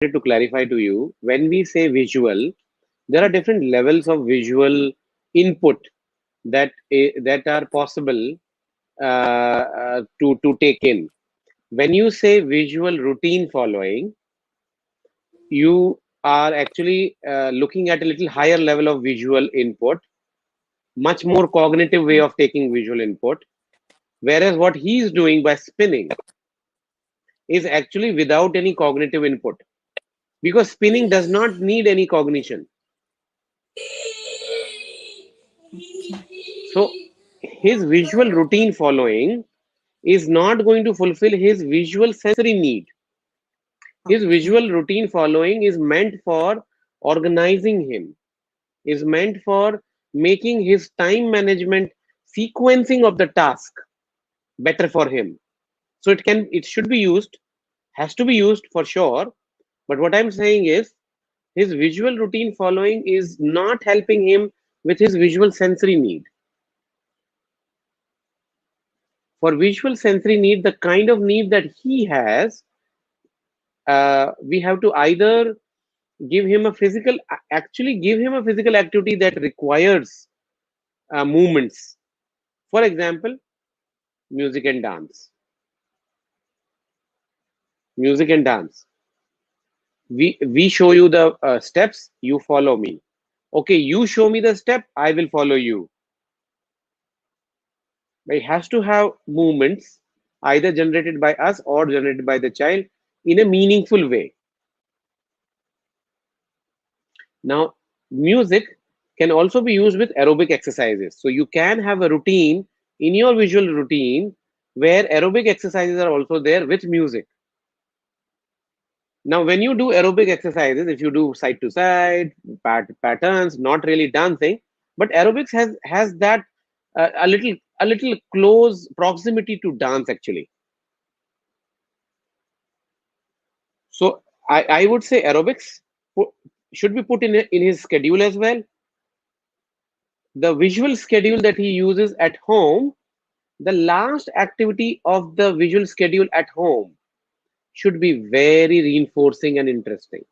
to clarify to you, when we say visual, there are different levels of visual input that are possible to take in. When you say visual routine following, you are actually looking at a little higher level of visual input, much more cognitive way of taking visual input. Whereas what he is doing by spinning is actually without any cognitive input, because spinning does not need any cognition. So his visual routine following is not going to fulfill his visual sensory need. His Okay. visual routine following is meant for organizing him, is meant for making his time management, sequencing of the task better for him. So it should be used, has to be used for sure. But what I'm saying is his visual routine following is not helping him with his visual sensory need. For visual sensory need, the kind of need that he has, we have to either give him a physical, actually give him a physical activity that requires movements. For example, music and dance. Music and dance. We show you the steps, you follow me. Okay, you show me the step, I will follow you. It has to have movements either generated by us or generated by the child in a meaningful way. Now, music can also be used with aerobic exercises. So you can have a routine in your visual routine where aerobic exercises are also there with music. Now, when you do aerobic exercises, if you do side to side patterns, not really dancing, but aerobics has that a little close proximity to dance actually. So I would say aerobics should be put in his schedule as well. The visual schedule that he uses at home, the last activity of the visual schedule at home should be very reinforcing and interesting.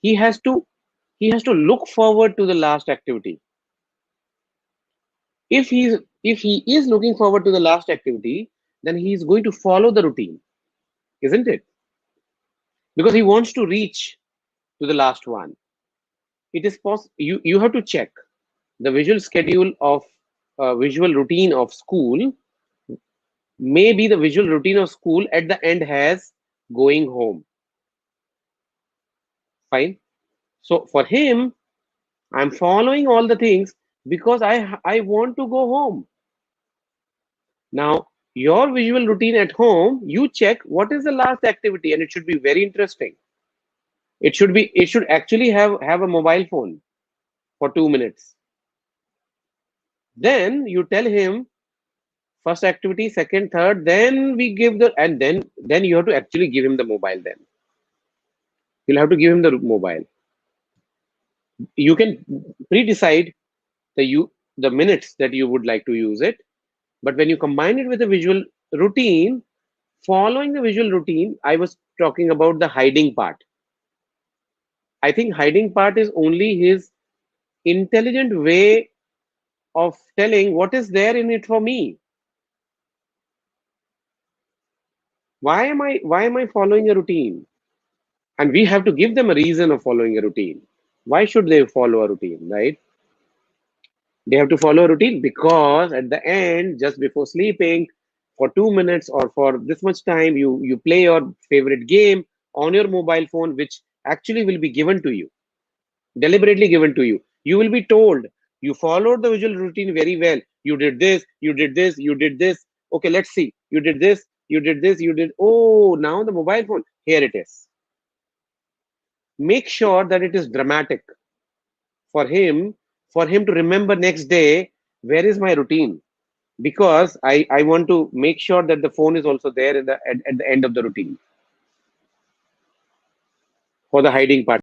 He has to he has to look forward to the last activity. If he is looking forward to the last activity, then he is going to follow the routine, isn't it? Because he wants to reach to the last one. It is possible. You have to check the visual schedule of visual routine of school. Maybe the visual routine of school at the end has going home. Fine. So for him, I'm following all the things because I want to go home. Now, your visual routine at home, you check what is the last activity, and it should be very interesting. It should actually have a mobile phone for 2 minutes. Then you tell him first activity, second, third, then we give the, and then you have to actually give him the mobile. Then you'll have to give him the mobile. You can pre-decide the minutes that you would like to use it, but when you combine it with a visual routine, following the visual routine, I was talking about the hiding part. I think hiding part is only his intelligent way of telling what is there in it for me. Why am I following a routine? And we have to give them a reason of following a routine. Why should they follow a routine, right? They have to follow a routine because at the end, just before sleeping, for 2 minutes or for this much time, you play your favorite game on your mobile phone, which actually will be given to you, deliberately given to you. You will be told you followed the visual routine very well. You did this, you did this, you did this. Okay, let's see. You did this, you did this, you did. Oh, now the mobile phone. Here it is. Make sure that it is dramatic for him, for him to remember next day, where is my routine? Because I want to make sure that the phone is also there at the end of the routine for the hiding part.